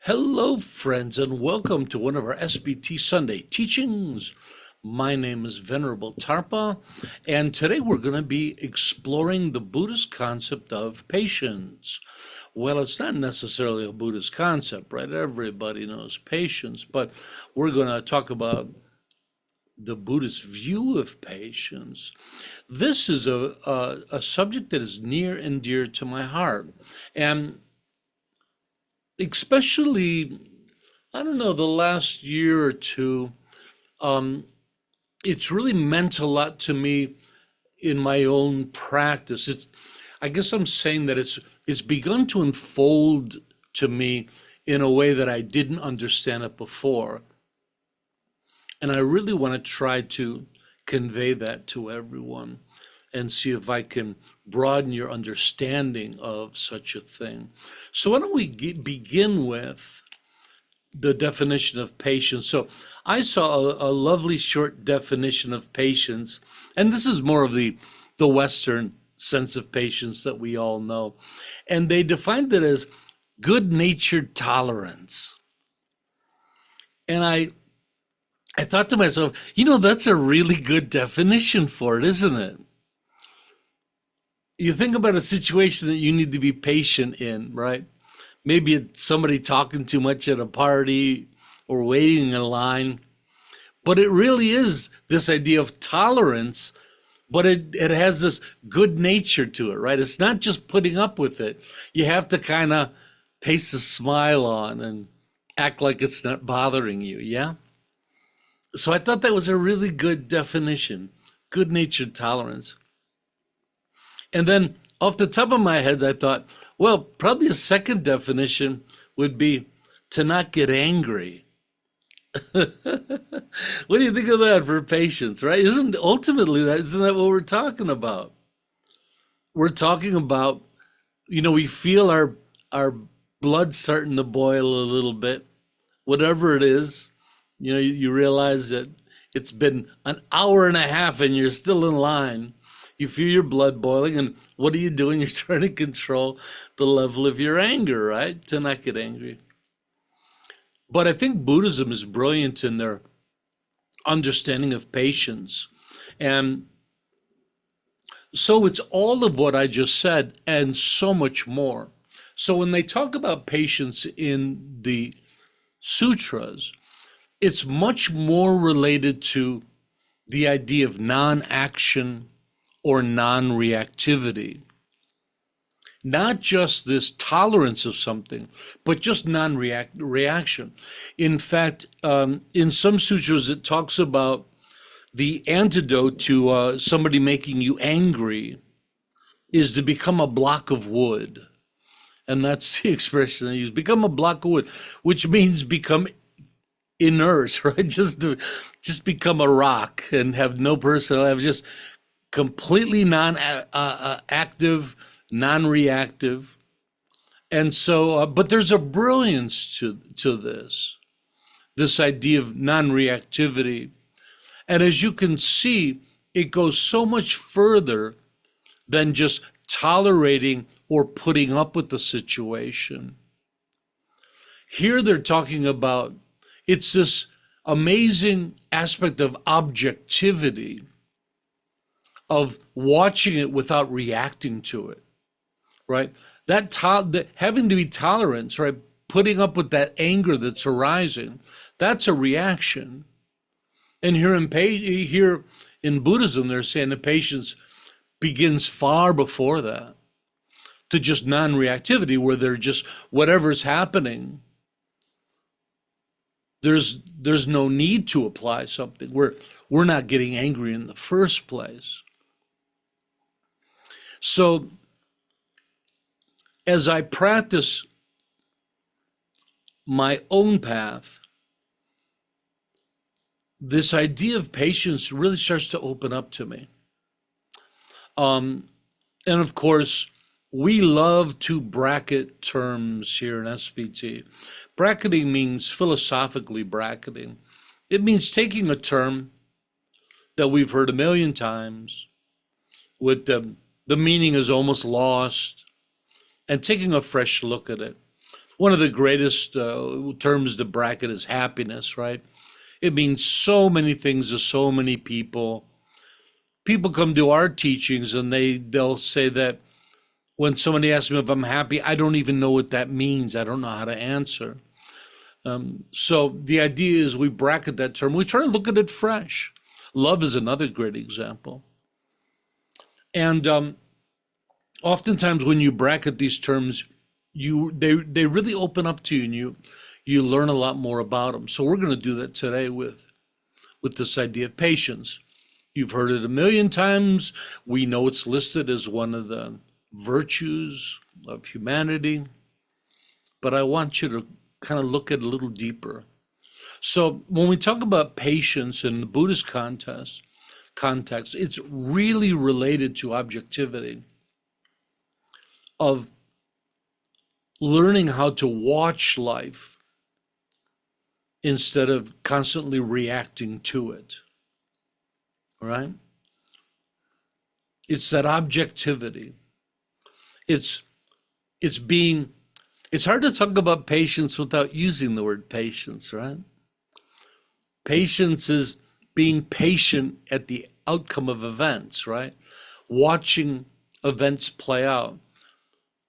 Hello, friends, and welcome to one of our SBT Sunday teachings. My name is Venerable Tarpa, and today we're going to be exploring the Buddhist concept of patience. Well, it's not necessarily a Buddhist concept, right? Everybody knows patience, but we're going to talk about the Buddhist view of patience. This is a subject that is near and dear to my heart, and especially, I don't know, the last year or two, um, it's really meant a lot to me in my own practice. I guess I'm saying that it's begun to unfold to me in a way that I didn't understand it before. And I really want to try to convey that to everyone and see if I can broaden your understanding of such a thing. So why don't we begin with the definition of patience? So I saw a lovely short definition of patience, and this is more of the Western sense of patience that we all know. And they defined it as good-natured tolerance. And I thought to myself, that's a really good definition for it, isn't it? You think about a situation that you need to be patient in, right? Maybe it's somebody talking too much at a party or waiting in line, but it really is this idea of tolerance, but it has this good nature to it, right? It's not just putting up with it. You have to kind of paste a smile on and act like it's not bothering you, yeah? So I thought that was a really good definition, good-natured tolerance. And then off the top of my head, I thought, well, probably a second definition would be to not get angry. What do you think of that for patience, right? Isn't that what we're talking about? We're talking about, we feel our blood starting to boil a little bit, whatever it is. You realize that it's been an hour and a half and you're still in line. You feel your blood boiling, and what are you doing? You're trying to control the level of your anger, right? To not get angry. But I think Buddhism is brilliant in their understanding of patience. And so it's all of what I just said and so much more. So when they talk about patience in the sutras, it's much more related to the idea of non-action or non-reactivity. Not just this tolerance of something, but just non-reaction. In fact, in some sutras, it talks about the antidote to somebody making you angry is to become a block of wood. And that's the expression they use, become a block of wood, which means become inert, right? Just become a rock and have no personality, just completely non-active, non-reactive. And so, but there's a brilliance to this idea of non-reactivity. And as you can see, it goes so much further than just tolerating or putting up with the situation. Here they're talking about, it's this amazing aspect of objectivity, of watching it without reacting to it, right? That having to be tolerant, right? Putting up with that anger that's arising, that's a reaction. And here in Buddhism, they're saying the patience begins far before that, to just non-reactivity, where they're just whatever's happening. There's no need to apply something. We're not getting angry in the first place. So as I practice my own path, this idea of patience really starts to open up to me. And of course, we love to bracket terms here in SBT. Bracketing means philosophically bracketing. It means taking a term that we've heard a million times with the meaning is almost lost, and taking a fresh look at it. One of the greatest terms to bracket is happiness, right? It means so many things to so many people. People come to our teachings and they'll say that when somebody asks me if I'm happy, I don't even know what that means. I don't know how to answer. So the idea is we bracket that term. We try to look at it fresh. Love is another great example. And oftentimes when you bracket these terms, they really open up to you, and you learn a lot more about them. So we're going to do that today with this idea of patience. You've heard it a million times. We know it's listed as one of the virtues of humanity, but I want you to kind of look at it a little deeper. So when we talk about patience in the Buddhist context, it's really related to objectivity, of learning how to watch life instead of constantly reacting to it, right? It's that objectivity. It's hard to talk about patience without using the word patience, right? Patience is being patient at the outcome of events, right? Watching events play out.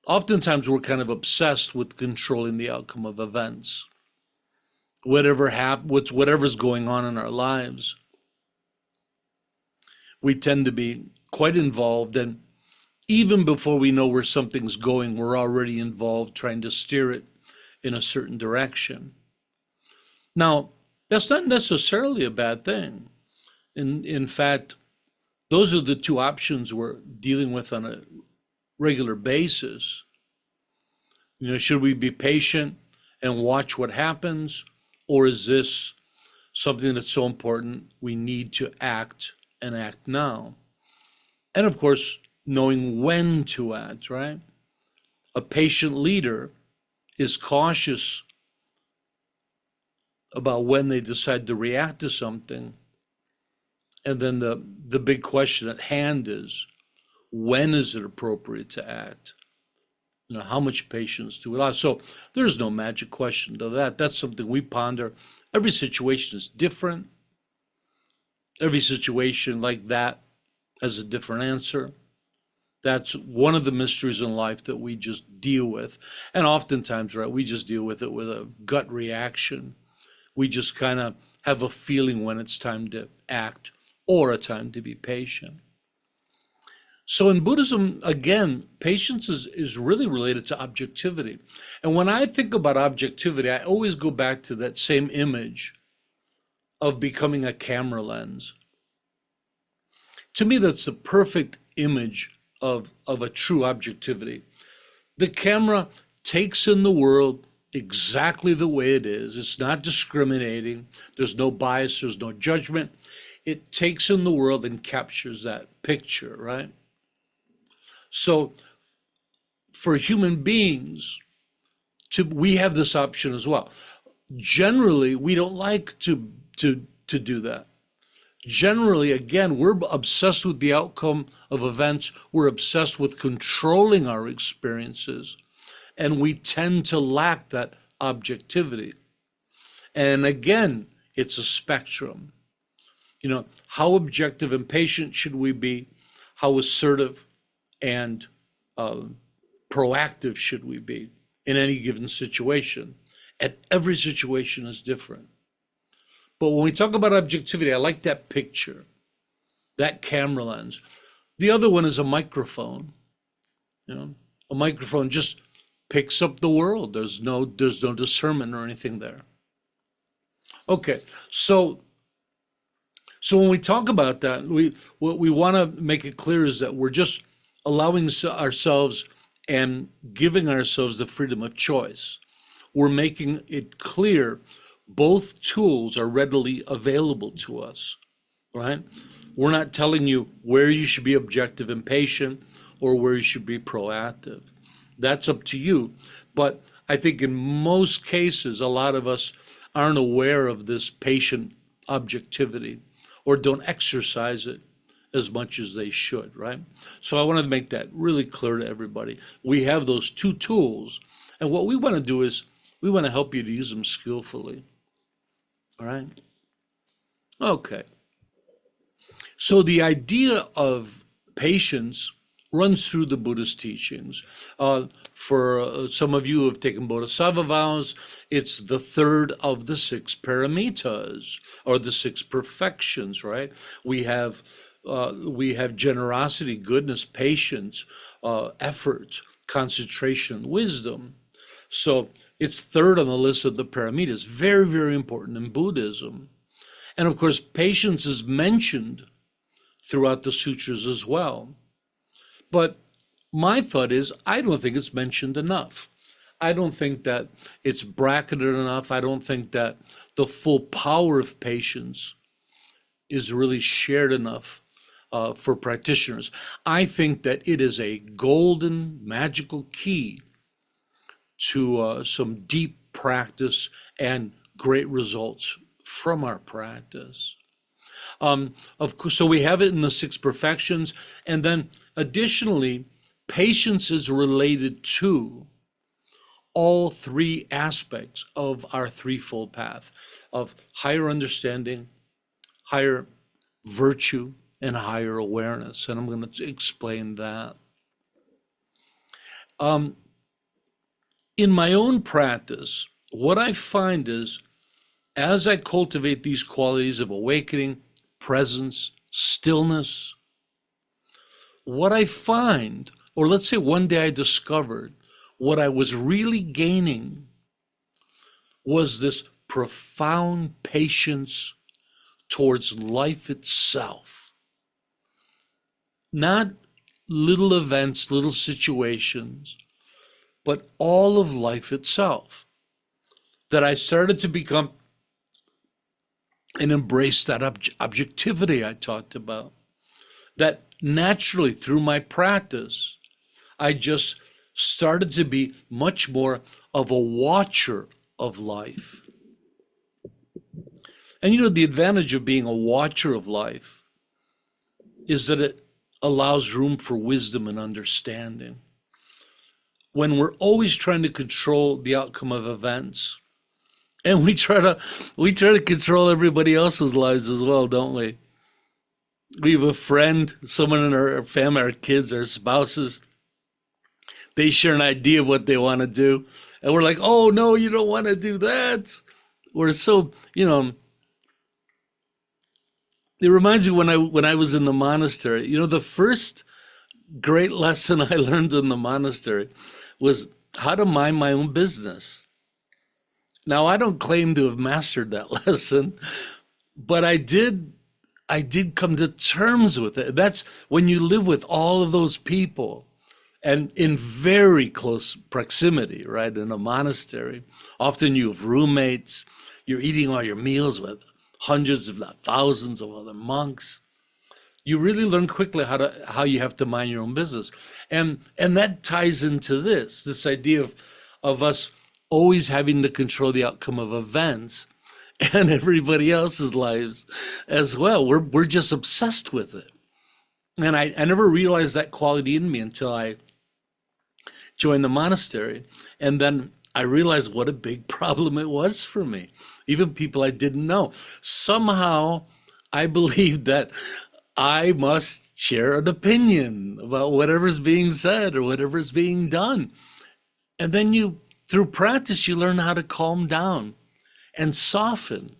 Oftentimes we're kind of obsessed with controlling the outcome of events. Whatever's going on in our lives, we tend to be quite involved, and even before we know where something's going, we're already involved trying to steer it in a certain direction. Now, that's not necessarily a bad thing. In fact, those are the two options we're dealing with on a regular basis. Should we be patient and watch what happens, or is this something that's so important we need to act and act now? And of course, knowing when to act, right? A patient leader is cautious about when they decide to react to something. And then the big question at hand is, when is it appropriate to act? How much patience do we allow? So there's no magic question to that. That's something we ponder. Every situation is different. Every situation like that has a different answer. That's one of the mysteries in life that we just deal with. And oftentimes, right, we just deal with it with a gut reaction. We just kind of have a feeling when it's time to act or a time to be patient. So in Buddhism, again, patience is really related to objectivity. And when I think about objectivity, I always go back to that same image of becoming a camera lens. To me, that's the perfect image of a true objectivity. The camera takes in the world exactly the way it is. It's not discriminating. There's no bias. There's no judgment. It takes in the world and captures that picture, right? So for human beings, we have this option as well. Generally, we don't like to do that. Generally, again, we're obsessed with the outcome of events. We're obsessed with controlling our experiences, and we tend to lack that objectivity. And again, it's a spectrum. How objective and patient should we be? How assertive and proactive should we be in any given situation? And every situation is different. But when we talk about objectivity, I like that picture, that camera lens. The other one is a microphone. A microphone just picks up the world. There's no discernment or anything there. Okay, so when we talk about that, what we want to make it clear is that we're just allowing ourselves and giving ourselves the freedom of choice. We're making it clear both tools are readily available to us, right? We're not telling you where you should be objective and patient or where you should be proactive. That's up to you. But I think in most cases, a lot of us aren't aware of this patient objectivity or don't exercise it as much as they should, right? So I wanted to make that really clear to everybody. We have those two tools, And what we want to do is we want to help you to use them skillfully. All right? Okay. So the idea of patience runs through the Buddhist teachings. For some of you who have taken Bodhisattva vows, it's the third of the six paramitas, or the six perfections, right? We have generosity, goodness, patience, effort, concentration, wisdom. So it's third on the list of the paramitas. Very, very important in Buddhism. And of course, patience is mentioned throughout the sutras as well. But my thought is, I don't think it's mentioned enough. I don't think that it's bracketed enough. I don't think that the full power of patience is really shared enough for practitioners. I think that it is a golden, magical key to some deep practice and great results from our practice. Of course, so we have it in the six perfections, and then additionally, patience is related to all three aspects of our threefold path of higher understanding, higher virtue, and higher awareness. And I'm going to explain that. In my own practice, what I find is as I cultivate these qualities of awakening, presence, stillness, what I find, or let's say one day I discovered, what I was really gaining was this profound patience towards life itself. Not little events, little situations, but all of life itself. That I started to become and embrace that objectivity I talked about. That naturally, through my practice, I just started to be much more of a watcher of life. And the advantage of being a watcher of life is that it allows room for wisdom and understanding. When we're always trying to control the outcome of events, and we try to control everybody else's lives as well, don't we? We have a friend, someone in our family, our kids, our spouses. They share an idea of what they want to do, and we're like, "Oh no, you don't want to do that." We're so, it reminds me when I was in the monastery. The first great lesson I learned in the monastery was how to mind my own business. Now, I don't claim to have mastered that lesson, but I did come to terms with it. That's when you live with all of those people and in very close proximity, right? In a monastery, often you have roommates, you're eating all your meals with hundreds, if not thousands of other monks. You really learn quickly how you have to mind your own business. And that ties into this idea of us always having to control the outcome of events and everybody else's lives as well. We're just obsessed with it. And I never realized that quality in me until I joined the monastery. And then I realized what a big problem it was for me. Even people I didn't know. Somehow I believed that I must share an opinion about whatever's being said or whatever's being done. And then through practice, you learn how to calm down and soften,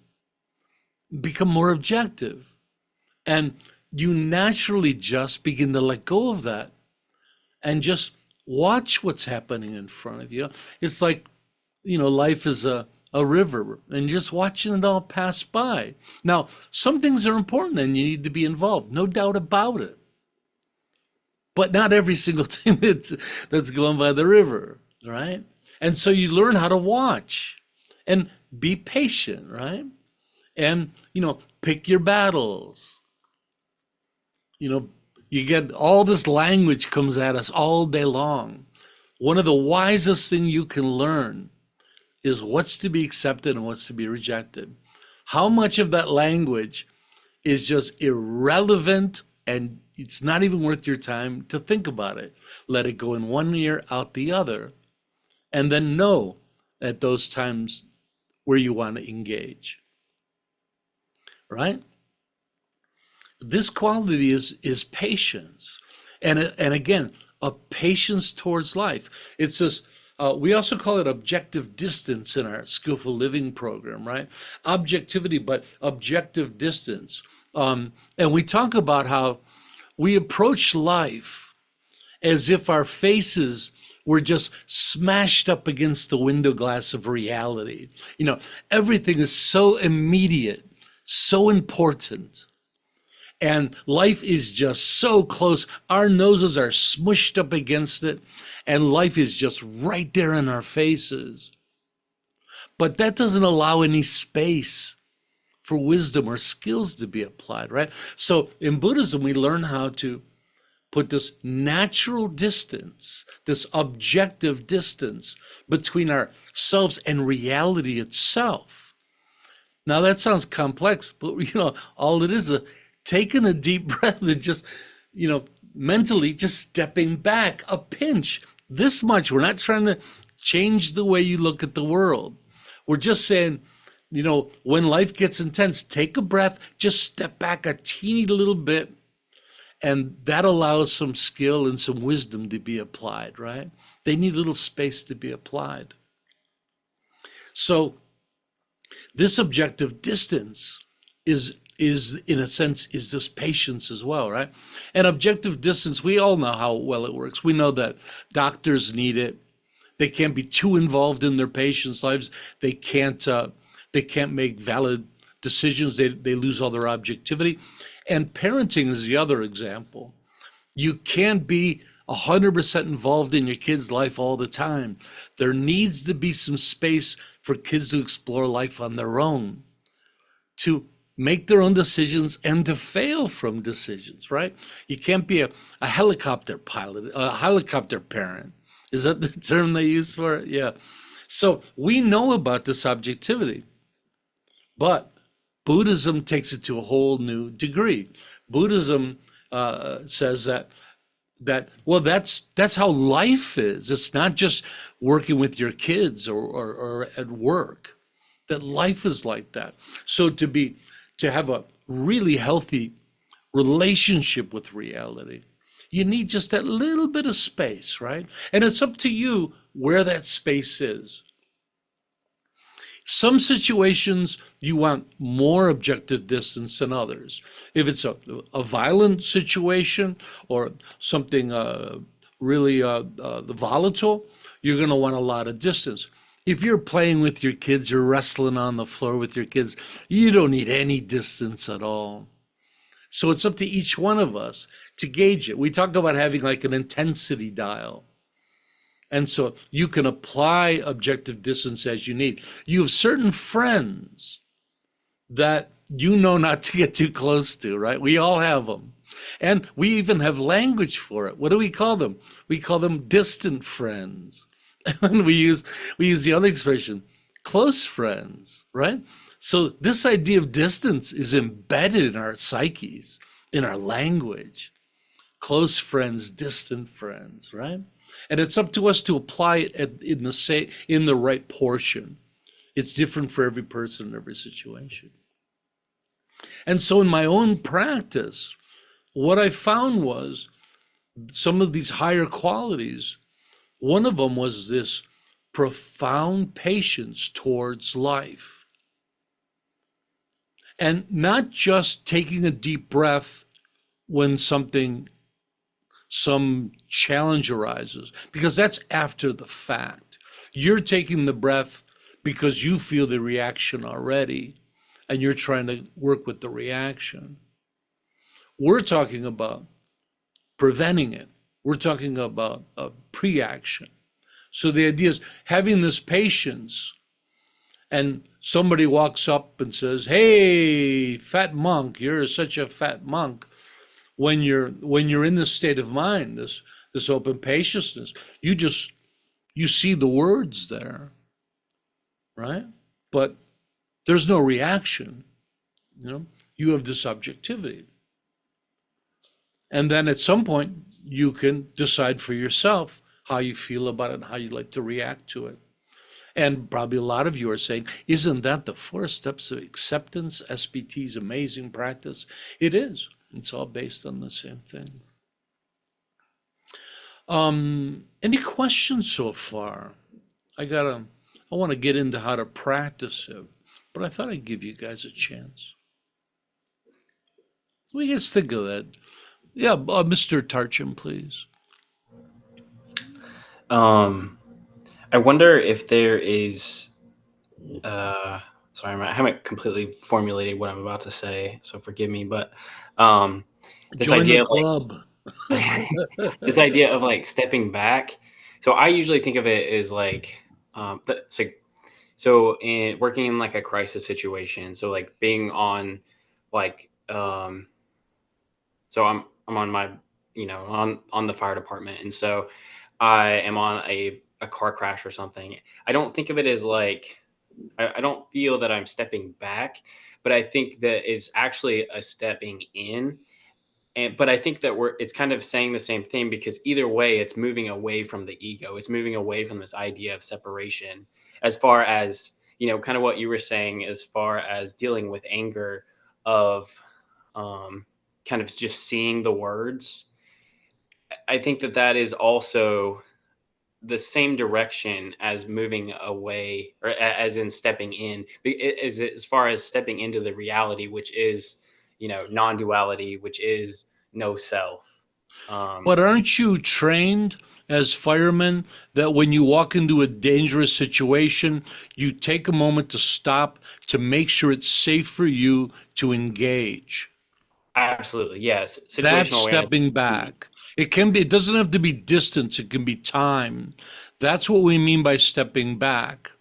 become more objective. And you naturally just begin to let go of that and just watch what's happening in front of you. It's like, life is a river and just watching it all pass by. Now, some things are important and you need to be involved, no doubt about it. But not every single thing that's going by the river, right? And so you learn how to watch and be patient, right? And, pick your battles. You get all this language comes at us all day long. One of the wisest things you can learn is what's to be accepted and what's to be rejected. How much of that language is just irrelevant and it's not even worth your time to think about it. Let it go in one ear, out the other. and then know at those times where you want to engage, right? This quality is patience, and again, a patience towards life. It's this. We also call it objective distance in our skillful living program, right? Objectivity, but objective distance. And we talk about how we approach life as if our faces were just smashed up against the window glass of reality. You know, everything is so immediate, so important. And life is just so close. Our noses are smushed up against it, and life is just right there in our faces. But that doesn't allow any space for wisdom or skills to be applied, right? So in Buddhism, we learn how to put this natural distance, this objective distance between ourselves and reality itself. Now that sounds complex, but all it is taking a deep breath and just, mentally just stepping back a pinch, this much. We're not trying to change the way you look at the world. We're just saying, when life gets intense, take a breath, just step back a teeny little bit, and that allows some skill and some wisdom to be applied, right? They need a little space to be applied. So this objective distance is in a sense is this patience as well, right? And objective distance, we all know how well it works. We know that doctors need it. They can't be too involved in their patients' lives. They can't make valid decisions. They lose all their objectivity. And parenting is the other example. You can't be 100% involved in your kid's life all the time. There needs to be some space for kids to explore life on their own, to make their own decisions and to fail from decisions, right? You can't be a helicopter pilot, a helicopter parent. Is that the term they use for it? Yeah. So we know about this objectivity, but Buddhism takes it to a whole new degree. Buddhism says that's how life is. It's not just working with your kids or at work. That life is like that. So to have a really healthy relationship with reality, you need just that little bit of space, right? And it's up to you where that space is. Some situations you want more objective distance than others. If it's a violent situation or something really volatile, you're going to want a lot of distance. If you're playing with your kids, you're wrestling on the floor with your kids, you don't need any distance at all. So it's up to each one of us to gauge it. We talk about having like an intensity dial. And so you can apply objective distance as you need. You have certain friends that you know not to get too close to, right? We all have them. And we even have language for it. What do we call them? We call them distant friends. And we use the other expression, close friends, right? So this idea of distance is embedded in our psyches, in our language. Close friends, distant friends, right? And it's up to us to apply it in the right portion. It's different for every person in every situation. And so in my own practice, what I found was some of these higher qualities. One of them was this profound patience towards life. And not just taking a deep breath when some challenge arises, because that's after the fact. You're taking the breath because you feel the reaction already, and you're trying to work with the reaction. We're talking about preventing it. We're talking about a pre-action. So the idea is having this patience, and somebody walks up and says, "Hey, fat monk, you're such a fat monk." When you're in this state of mind, this open spaciousness, you see the words there, right? But there's no reaction. You have this objectivity. And then at some point, you can decide for yourself how you feel about it and how you like to react to it. And probably a lot of you are saying, isn't that the 4 steps of acceptance? SBT's amazing practice. It is. It's all based on the same thing. Any questions so far? I want to get into how to practice it, but I thought I'd give you guys a chance. We just think of that. Yeah, Mr. Tarcham, please. I wonder if there is. Sorry, I haven't completely formulated what I'm about to say, so forgive me. But this Join the idea of club. this idea of like stepping back. So I usually think of it as like, so in working in like a crisis situation. So like being on, like, so I'm on my, on the fire department, and so I am on a car crash or something. I don't think of it as like, I don't feel that I'm stepping back, but I think that it's actually a stepping in. But I think that it's kind of saying the same thing, because either way, it's moving away from the ego. It's moving away from this idea of separation. As far as, kind of what you were saying, as far as dealing with anger, of kind of just seeing the words. I think that that is also the same direction as moving away, or as in stepping in, as far as stepping into the reality, which is, non-duality, which is no self. But aren't you trained as firemen that when you walk into a dangerous situation, you take a moment to stop to make sure it's safe for you to engage? Absolutely, yes. That's Situational awareness stepping is key. back. It can be, it doesn't have to be distance, it can be time. That's what we mean by stepping back.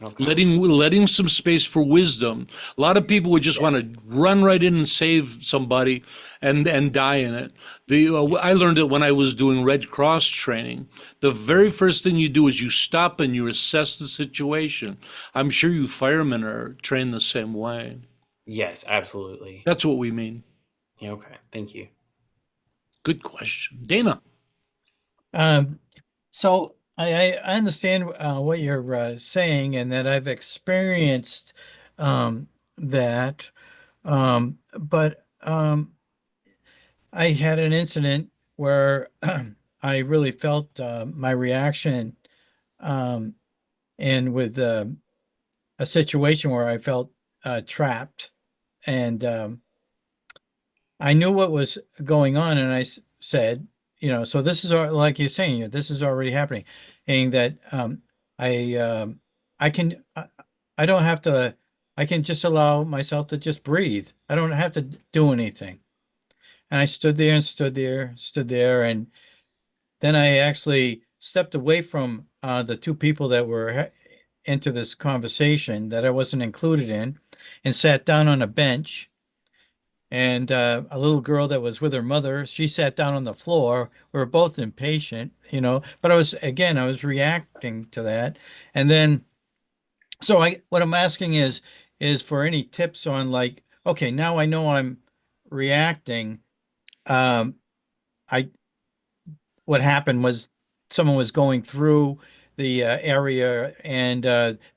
Okay. Letting some space for wisdom. A lot of people would just want Yes. to run right in and save somebody and die in it. Yeah. I learned it when I was doing Red Cross training. The very first thing you do is you stop and you assess the situation. I'm sure you firemen are trained the same way. Yes, absolutely. That's what we mean. Yeah, okay. Thank you. Good question, Dana. Um, so I understand what you're saying, and that I've experienced that. But I had an incident where I really felt my reaction, um, and with a situation where I felt trapped, and I knew what was going on, and said, so this is like you're saying, this is already happening, and that I I can I don't have to. I can just allow myself to just breathe. I don't have to do anything. And I stood there and stood there, and then I actually stepped away from the two people that were into this conversation that I wasn't included in, and sat down on a bench. And a little girl that was with her mother, she sat down on the floor. We were both impatient, but I was reacting to that. And then, so what I'm asking is for any tips on, like, okay, now I know I'm reacting. Um, I What happened was someone was going through the area, and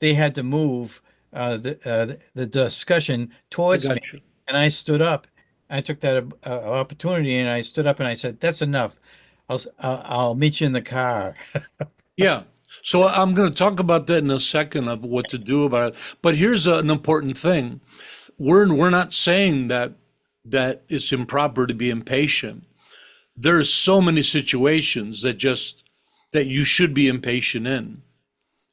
they had to move the discussion I towards me, got you. and I stood up. I took that opportunity, and I stood up and I said, "That's enough. I'll meet you in the car." Yeah. So I'm going to talk about that in a second of what to do about it. But here's an important thing. We're not saying that it's improper to be impatient. There's so many situations that you should be impatient in,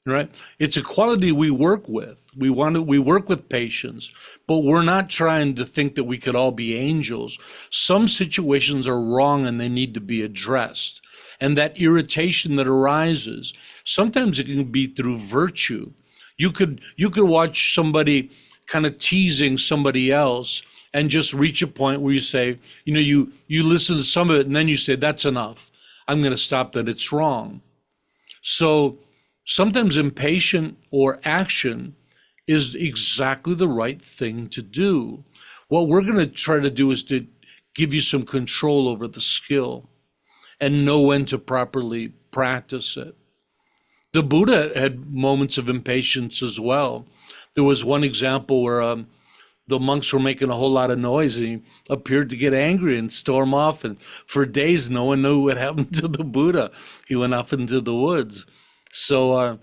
right? It's a quality we work with. We work with patience, but we're not trying to think that we could all be angels. Some situations are wrong and they need to be addressed. And that irritation that arises, sometimes it can be through virtue. You could watch somebody kind of teasing somebody else and just reach a point where you say, you listen to some of it and then you say, that's enough. I'm going to stop that. It's wrong. So sometimes impatient or action is exactly the right thing to do. What we're going to try to do is to give you some control over the skill and know when to properly practice it. The Buddha had moments of impatience as well. There was one example where the monks were making a whole lot of noise, and he appeared to get angry and storm off. And for days, no one knew what happened to the Buddha. He went off into the woods. So,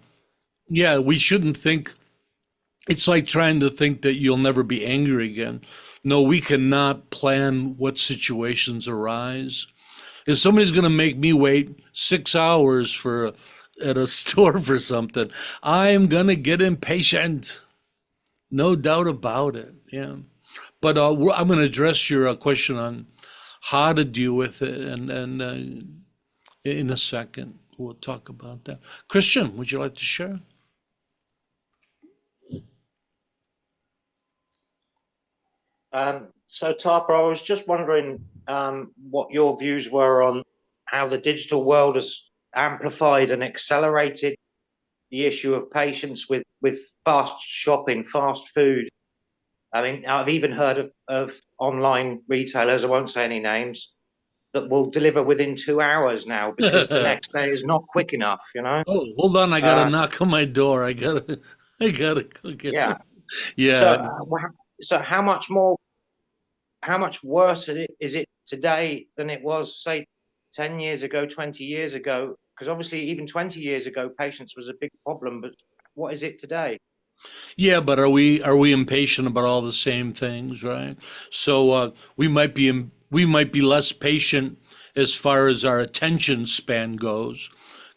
yeah, we shouldn't think, it's like trying to think that you'll never be angry again. No, we cannot plan what situations arise. If somebody's going to make me wait 6 hours at a store for something, I'm going to get impatient. No doubt about it. Yeah. But I'm going to address your question on how to deal with it, and in a second we'll talk about that. Christian, would you like to share? So Tarpa, I was just wondering what your views were on how the digital world has amplified and accelerated the issue of patience with fast shopping, fast food. I mean, I've even heard of online retailers, I won't say any names, that will deliver within 2 hours now because the next day is not quick enough, you know? Oh, hold on, I got to Uh, knock on my door. I got to go get yeah. it. Yeah. So how much worse is it today than it was, say, 10 years ago, 20 years ago? Because obviously even 20 years ago, patience was a big problem, but what is it today? Yeah, but are we impatient about all the same things, right? So we might be less patient as far as our attention span goes,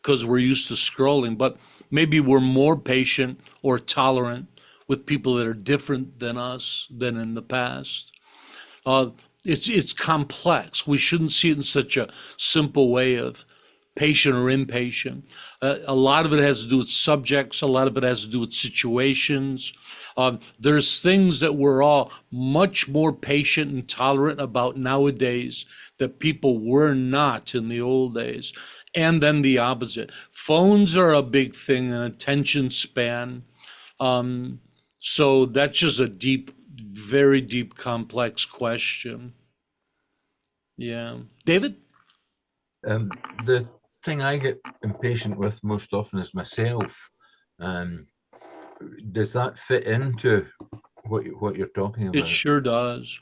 because we're used to scrolling. But maybe we're more patient or tolerant with people that are different than us than in the past. Uh, it's complex. We shouldn't see it in such a simple way of patient or impatient. A lot of it has to do with subjects. A lot of it has to do with situations. There's things that we're all much more patient and tolerant about nowadays that people were not in the old days. And then the opposite. Phones are a big thing, an attention span. So that's just a deep, very deep, complex question. Yeah. David? The thing I get impatient with most often is myself. Does that fit into what you're talking It about? sure does.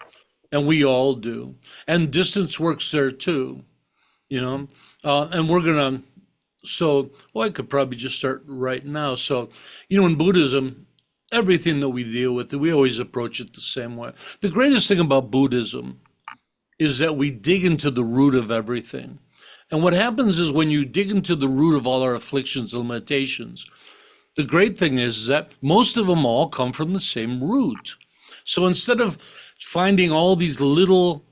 And we all do. And distance works there too, you know? And we're going to, I could probably just start right now. So, in Buddhism, everything that we deal with, we always approach it the same way. The greatest thing about Buddhism is that we dig into the root of everything. And what happens is when you dig into the root of all our afflictions and limitations, the great thing is that most of them all come from the same root. So instead of finding all these little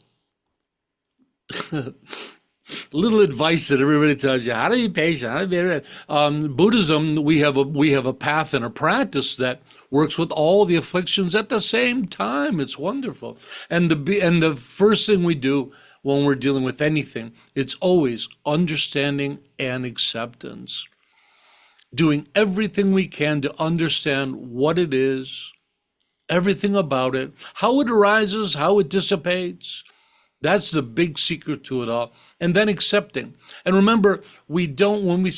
advice that everybody tells you, how to be patient, how to be Buddhism, we have a path and a practice that works with all the afflictions at the same time. It's wonderful. And the first thing we do when we're dealing with anything, it's always understanding and acceptance. Doing everything we can to understand what it is, everything about it, how it arises, how it dissipates. That's the big secret to it all. And then accepting. And remember, when we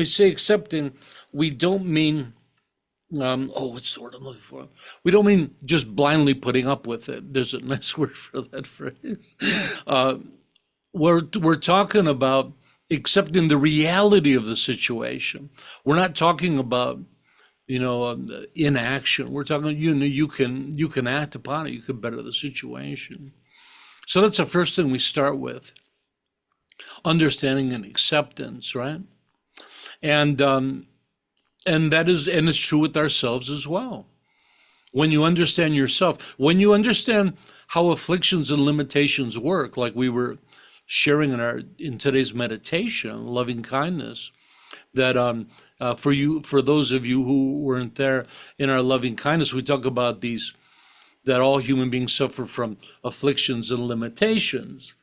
say accepting, we don't mean, what's the word I'm looking for? We don't mean just blindly putting up with it. There's a nice word for that phrase. We're talking about accepting the reality of the situation. We're not talking about, inaction. We're talking, you can act upon it. You can better the situation. So that's the first thing we start with, understanding and acceptance, right? And it's true with ourselves as well. When you understand yourself, when you understand how afflictions and limitations work, like we were sharing in today's meditation, loving kindness, that for those of you who weren't there in our loving kindness, we talk about that all human beings suffer from afflictions and limitations.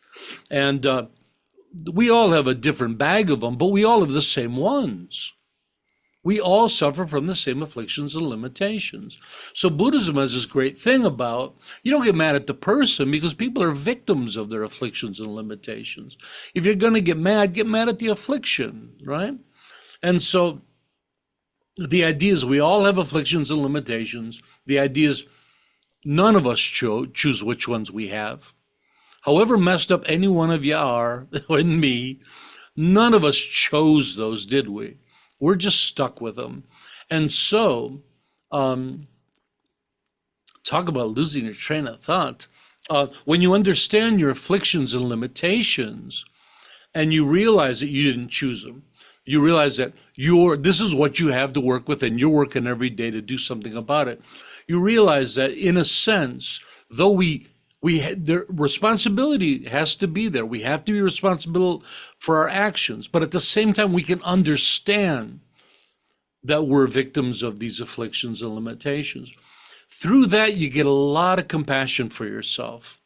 And we all have a different bag of them, but we all have the same ones. We all suffer from the same afflictions and limitations. So Buddhism has this great thing about, you don't get mad at the person because people are victims of their afflictions and limitations. If you're going to get mad at the affliction, right? And so the idea is we all have afflictions and limitations. The idea is none of us choose which ones we have. However messed up any one of you are, and me, none of us chose those, did we? We're just stuck with them. And so, talk about losing your train of thought. When you understand your afflictions and limitations, and you realize that you didn't choose them, you realize that this is what you have to work with, and you're working every day to do something about it. You realize that, in a sense, though the responsibility has to be there. We have to be responsible for our actions, but at the same time, we can understand that we're victims of these afflictions and limitations. Through that, you get a lot of compassion for yourself.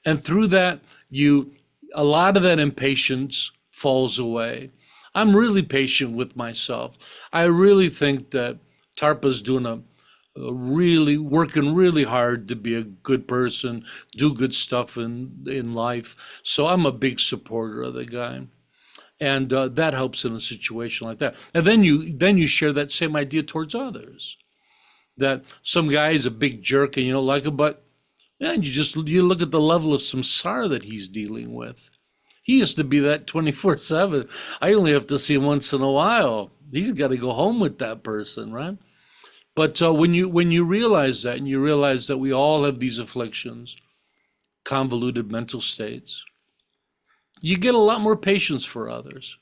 And through that, a lot of that impatience falls away. I'm really patient with myself. I really think that Tarpa's doing working really hard to be a good person, do good stuff in life. So I'm a big supporter of the guy. And that helps in a situation like that. And then you share that same idea towards others. That some guy is a big jerk and you don't like him, but man, you look at the level of samsara that he's dealing with. He used to be that 24/7. I only have to see him once in a while. He's got to go home with that person, right? But when you realize that, and you realize that we all have these afflictions, convoluted mental states, you get a lot more patience for others.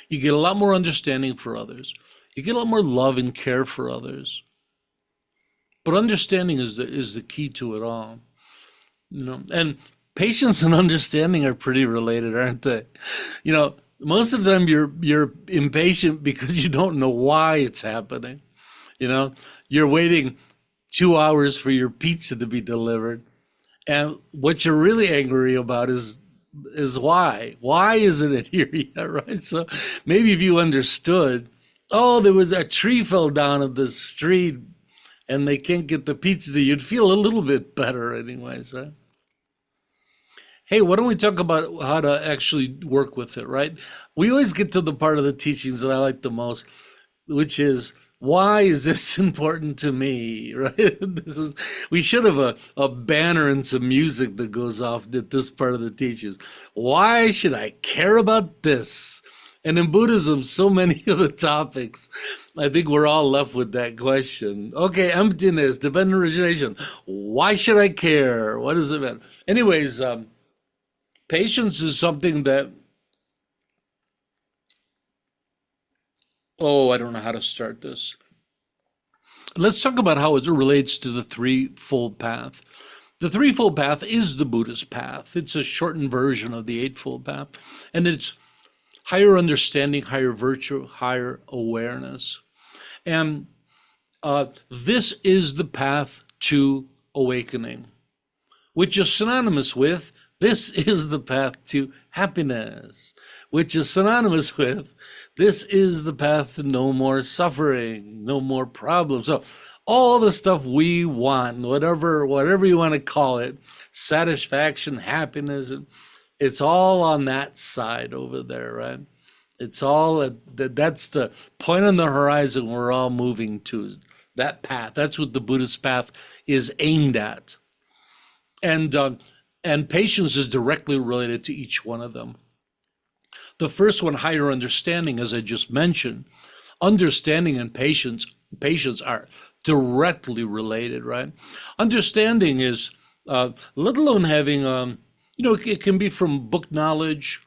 You get a lot more understanding for others. You get a lot more love and care for others. But understanding is the key to it all. And patience and understanding are pretty related, aren't they? Most of the time you're impatient because you don't know why it's happening. You're waiting 2 hours for your pizza to be delivered. And what you're really angry about is why? Why isn't it here yet, right? So maybe if you understood, there was a tree fell down at the street and they can't get the pizza, you'd feel a little bit better anyways, right? Hey, why don't we talk about how to actually work with it, right? We always get to the part of the teachings that I like the most, which is, why is this important to me, right? We should have a banner and some music that goes off at this part of the teachings. Why should I care about this? And in Buddhism, so many of the topics, I think we're all left with that question. Okay, emptiness, dependent origination. Why should I care? What does it matter? Anyways, patience is something that, I don't know how to start this. Let's talk about how it relates to the Threefold Path. The Threefold Path is the Buddhist path. It's a shortened version of the Eightfold Path. And it's higher understanding, higher virtue, higher awareness. And this is the path to awakening, which is synonymous with, this is the path to happiness, which is synonymous with, this is the path to no more suffering, no more problems. So all the stuff we want, whatever you want to call it, satisfaction, happiness, it's all on that side over there, right? It's all, that's the point on the horizon we're all moving to, that path. That's what the Buddhist path is aimed at. And patience is directly related to each one of them. The first one, higher understanding, as I just mentioned, understanding and patience are directly related, right? Understanding is, let alone having, it can be from book knowledge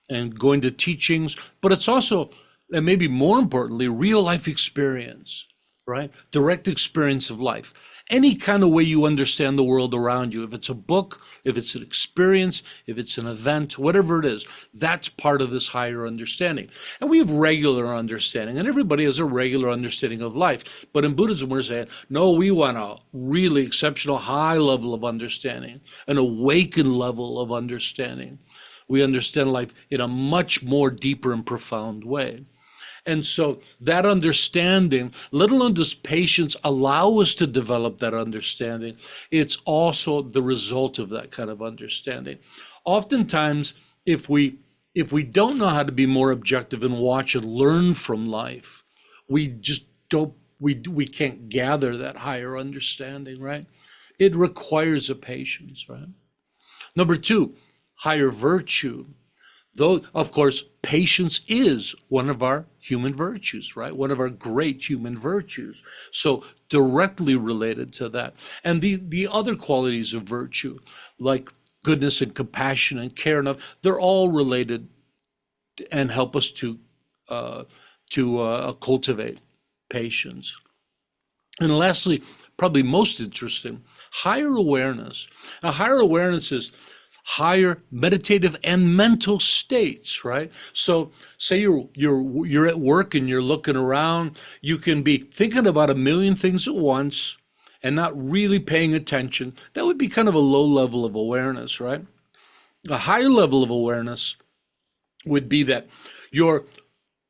and going to teachings, but it's also, and maybe more importantly, real life experience, right? Direct experience of life. Any kind of way you understand the world around you, if it's a book, if it's an experience, if it's an event, whatever it is, that's part of this higher understanding. And we have regular understanding, and everybody has a regular understanding of life. But in Buddhism, we're saying, no, we want a really exceptional high level of understanding, an awakened level of understanding. We understand life in a much more deeper and profound way. And so that understanding, let alone does patience allow us to develop that understanding, it's also the result of that kind of understanding. Oftentimes, if we don't know how to be more objective and watch and learn from life, we just don't, we can't gather that higher understanding, right? It requires a patience, right? Number two, higher virtue. Though, of course, patience is one of our human virtues, right? One of our great human virtues. So directly related to that. And the other qualities of virtue, like goodness and compassion and care, and they're all related and help us to cultivate patience. And lastly, probably most interesting, higher awareness. Now, higher awareness is higher meditative and mental states, right? So say you're at work and you're looking around, you can be thinking about a million things at once and not really paying attention. That would be kind of a low level of awareness, right? A higher level of awareness would be that you're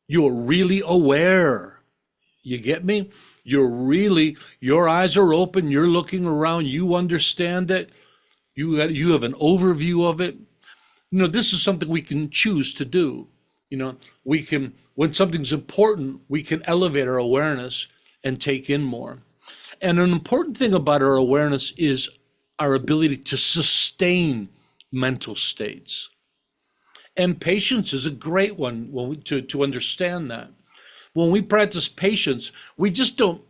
really aware. You get me? Your eyes are open, you're looking around, you understand it. You have an overview of it. This is something we can choose to do. We can, when something's important, we can elevate our awareness and take in more. And an important thing about our awareness is our ability to sustain mental states. And patience is a great one to understand that. When we practice patience, we just don't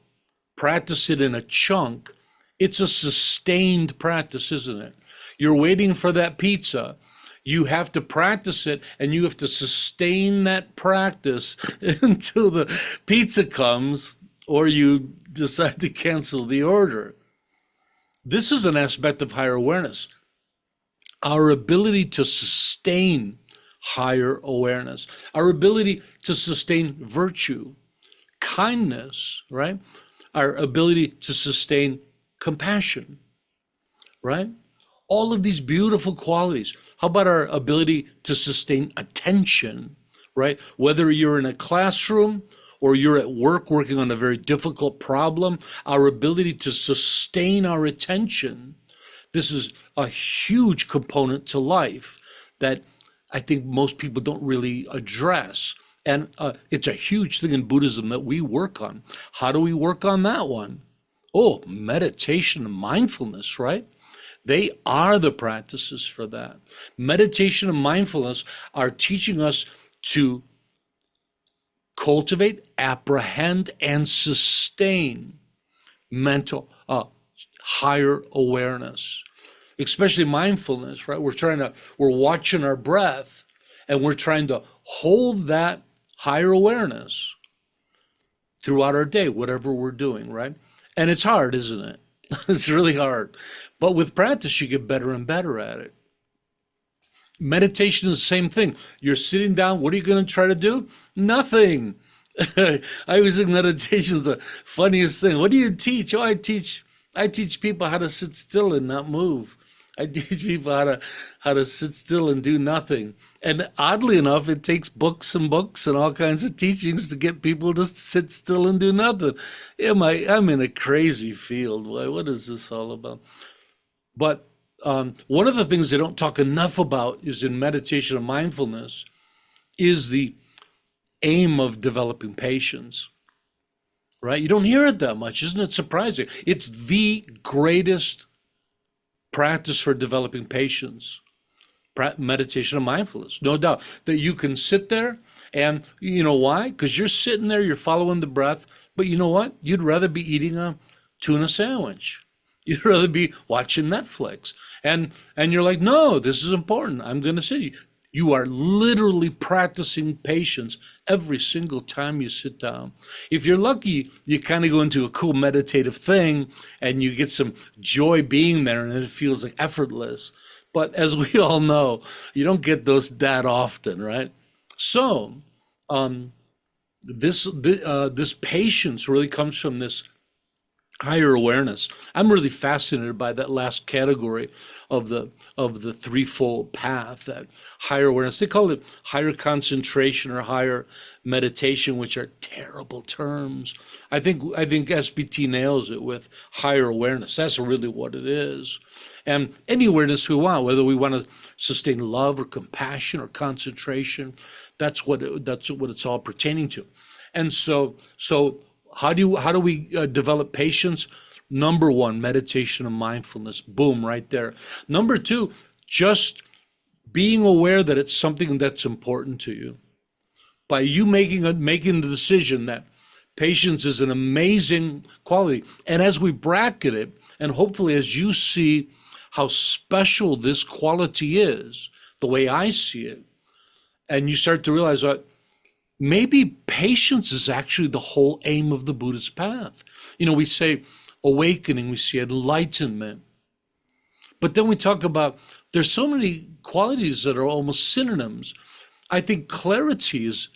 practice it in a chunk. It's a sustained practice, isn't it? You're waiting for that pizza. You have to practice it, and you have to sustain that practice until the pizza comes, or you decide to cancel the order. This is an aspect of higher awareness. Our ability to sustain higher awareness, our ability to sustain virtue, kindness, right? Our ability to sustain compassion, right? All of these beautiful qualities. How about our ability to sustain attention, right? Whether you're in a classroom or you're at work working on a very difficult problem, our ability to sustain our attention. This is a huge component to life that I think most people don't really address. And it's a huge thing in Buddhism that we work on. How do we work on that one? Oh, meditation and mindfulness, right? They are the practices for that. Meditation and mindfulness are teaching us to cultivate, apprehend, and sustain mental higher awareness, especially mindfulness, right? We're watching our breath and we're trying to hold that higher awareness throughout our day, whatever we're doing, right? And it's hard, isn't it? It's really hard. But with practice, you get better and better at it. Meditation is the same thing. You're sitting down. What are you going to try to do? Nothing. I always think meditation is the funniest thing. What do you teach? Oh, I teach people how to sit still and not move. I teach people how to sit still and do nothing. And oddly enough, it takes books and all kinds of teachings to get people to sit still and do nothing. I'm in a crazy field. What is this all about? But one of the things they don't talk enough about is in meditation and mindfulness is the aim of developing patience, right? You don't hear it that much. Isn't it surprising? It's the greatest practice for developing patience, meditation and mindfulness, no doubt. That you can sit there and you know why? Because you're sitting there, you're following the breath, but you know what? You'd rather be eating a tuna sandwich. You'd rather be watching Netflix. And you're like, no, this is important. I'm going to sit. You are literally practicing patience every single time you sit down. If you're lucky, you kind of go into a cool meditative thing and you get some joy being there and it feels like effortless. But as we all know, you don't get those that often, right? So this patience really comes from this higher awareness. I'm really fascinated by that last category of the threefold path, that higher awareness. They call it higher concentration or higher meditation, which are terrible terms. I think SBT nails it with higher awareness. That's really what it is. And any awareness we want, whether we want to sustain love or compassion or concentration, that's what it's all pertaining to. And so how do we develop patience? Number one, meditation and mindfulness. Boom, right there. Number two, just being aware that it's something that's important to you. By you making the decision that patience is an amazing quality, and as we bracket it, and hopefully as you see how special this quality is, the way I see it, and you start to realize that maybe patience is actually the whole aim of the Buddhist path. We say awakening, we say enlightenment, but then we talk about there's so many qualities that are almost synonyms. I think clarity is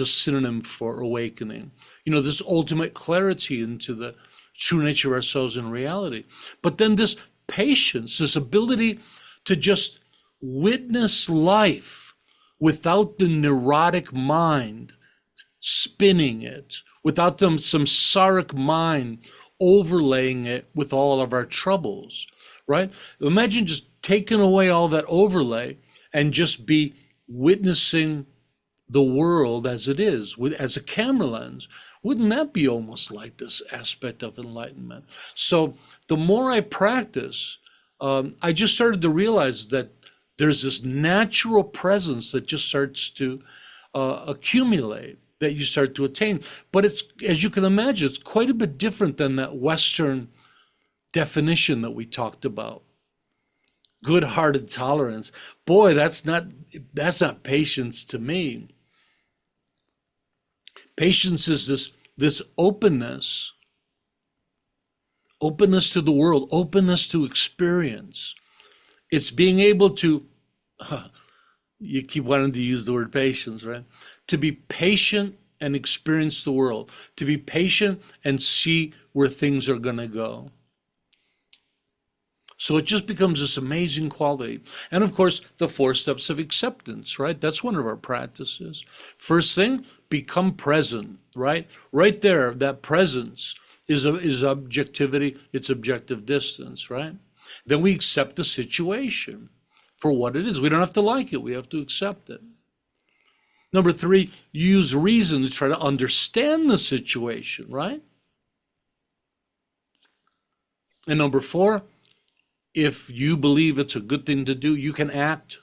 a synonym for awakening. This ultimate clarity into the true nature of ourselves in reality. But then this patience, this ability to just witness life without the neurotic mind spinning it, without the samsaric mind overlaying it with all of our troubles, right? Imagine just taking away all that overlay and just be witnessing the world as it is, as a camera lens. Wouldn't that be almost like this aspect of enlightenment? So the more I practice, I just started to realize that there's this natural presence that just starts to accumulate, that you start to attain. But it's, as you can imagine, it's quite a bit different than that Western definition that we talked about. Good-hearted tolerance. Boy, that's not patience to me. Patience is this openness to the world, openness to experience. It's being able to, you keep wanting to use the word patience, right? To be patient and experience the world, to be patient and see where things are going to go. So it just becomes this amazing quality. And of course, the 4 steps of acceptance, right? That's one of our practices. First thing, become present, right? Right there, that presence is objectivity, it's objective distance, right? Then we accept the situation for what it is. We don't have to like it, we have to accept it. Number 3, use reason to try to understand the situation, right? And number 4, if you believe it's a good thing to do, you can act.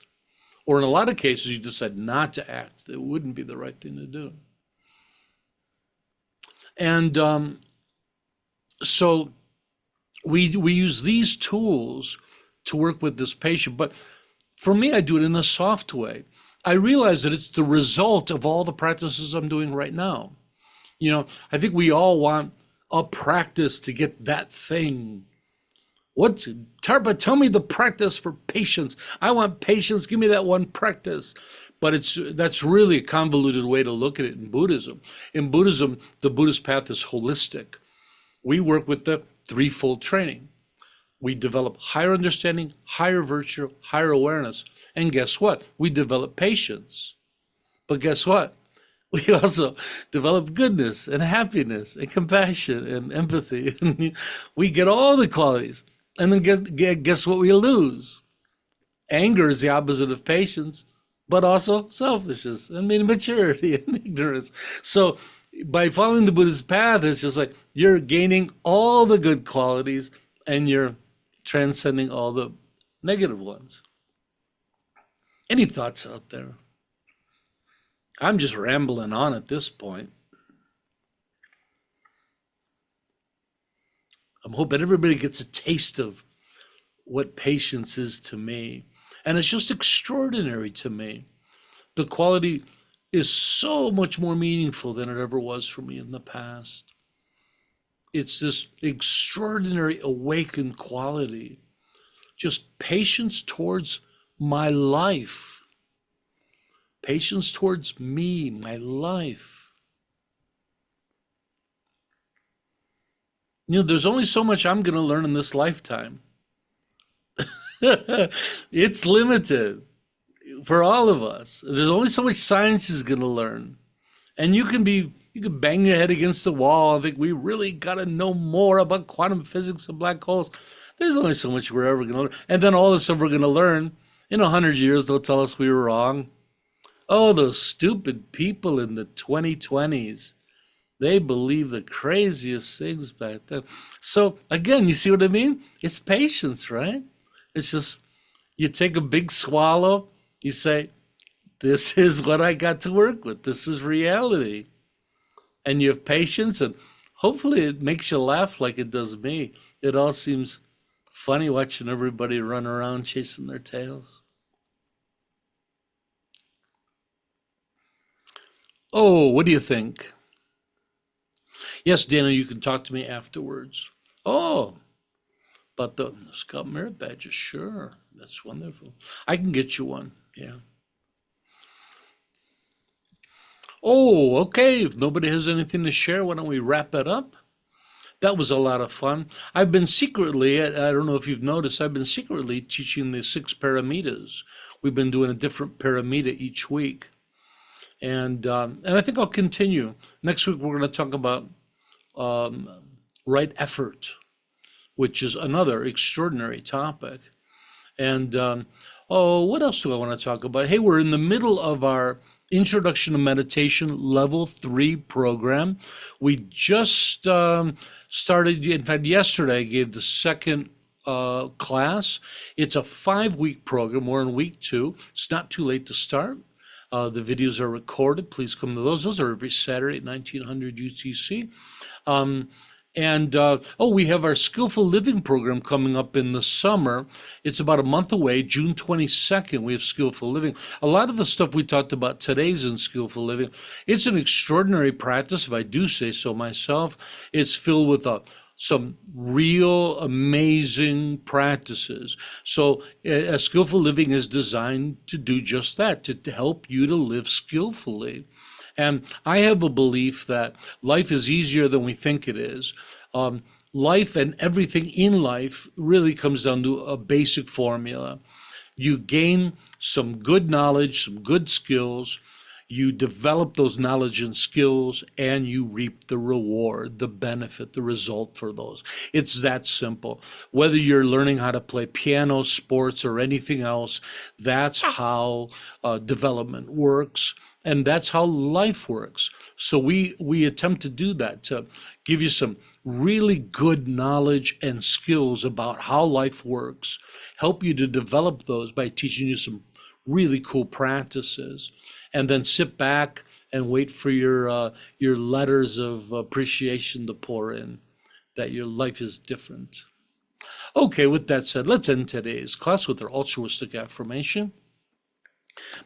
Or in a lot of cases, you decide not to act. It wouldn't be the right thing to do. And so we use these tools to work with this patient. But for me, I do it in a soft way. I realize that it's the result of all the practices I'm doing right now. I think we all want a practice to get that thing. Tarpa, tell me the practice for patience. I want patience. Give me that one practice. But that's really a convoluted way to look at it in Buddhism. In Buddhism, the Buddhist path is holistic. We work with the threefold training. We develop higher understanding, higher virtue, higher awareness. And guess what? We develop patience. But guess what? We also develop goodness and happiness and compassion and empathy. We get all the qualities. And then guess what we lose? Anger is the opposite of patience, but also selfishness and immaturity and ignorance. So by following the Buddhist path, it's just like you're gaining all the good qualities and you're transcending all the negative ones. Any thoughts out there? I'm just rambling on at this point. I'm hoping everybody gets a taste of what patience is to me. And it's just extraordinary to me. The quality is so much more meaningful than it ever was for me in the past. It's this extraordinary awakened quality. Just patience towards my life. Patience towards me, my life. There's only so much I'm going to learn in this lifetime. It's limited for all of us. There's only so much science is going to learn. And you can bang your head against the wall and think we really got to know more about quantum physics and black holes. There's only so much we're ever going to learn. And then all of a sudden we're going to learn. In 100 years, they'll tell us we were wrong. Oh, those stupid people in the 2020s. They believe the craziest things back then. So again, you see what I mean? It's patience, right? It's just, you take a big swallow, you say, this is what I got to work with. This is reality. And you have patience, and hopefully it makes you laugh like it does me. It all seems funny watching everybody run around chasing their tails. Oh, what do you think? Yes, Dana, you can talk to me afterwards. Oh, but the Scout Merit Badges, sure. That's wonderful. I can get you one, yeah. Oh, okay. If nobody has anything to share, why don't we wrap it up? That was a lot of fun. I've been secretly, I don't know if you've noticed, I've been secretly teaching the 6 paramitas. We've been doing a different paramita each week. And I think I'll continue. Next week, we're going to talk about right effort, which is another extraordinary topic. And what else do I want to talk about? Hey, we're in the middle of our Introduction to Meditation Level 3 program. We just started, in fact, yesterday I gave the second class. It's a 5-week program. We're in week 2. It's not too late to start. The videos are recorded. Please come to those. Those are every Saturday at 1900 UTC. We have our Skillful Living program coming up in the summer. It's about a month away, June 22nd, we have Skillful Living. A lot of the stuff we talked about today's in Skillful Living. It's an extraordinary practice, if I do say so myself. It's filled with some real amazing practices. So a Skillful Living is designed to do just that, to help you to live skillfully. And I have a belief that life is easier than we think it is. Life and everything in life really comes down to a basic formula. You gain some good knowledge, some good skills, you develop those knowledge and skills, and you reap the reward, the benefit, the result for those. It's that simple. Whether you're learning how to play piano, sports, or anything else, that's how development works. And that's how life works. So we attempt to do that, to give you some really good knowledge and skills about how life works, help you to develop those by teaching you some really cool practices, and then sit back and wait for your letters of appreciation to pour in, that your life is different. Okay, with that said, let's end today's class with our altruistic affirmation.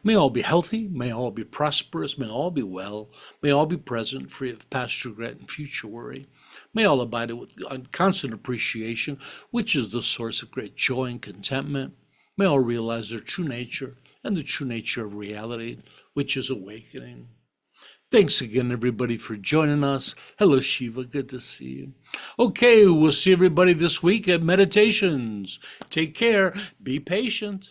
May all be healthy, may all be prosperous, may all be well, may all be present, free of past regret and future worry. May all abide with constant appreciation, which is the source of great joy and contentment. May all realize their true nature and the true nature of reality, which is awakening. Thanks again, everybody, for joining us. Hello, Shiva. Good to see you. Okay, we'll see everybody this week at Meditations. Take care. Be patient.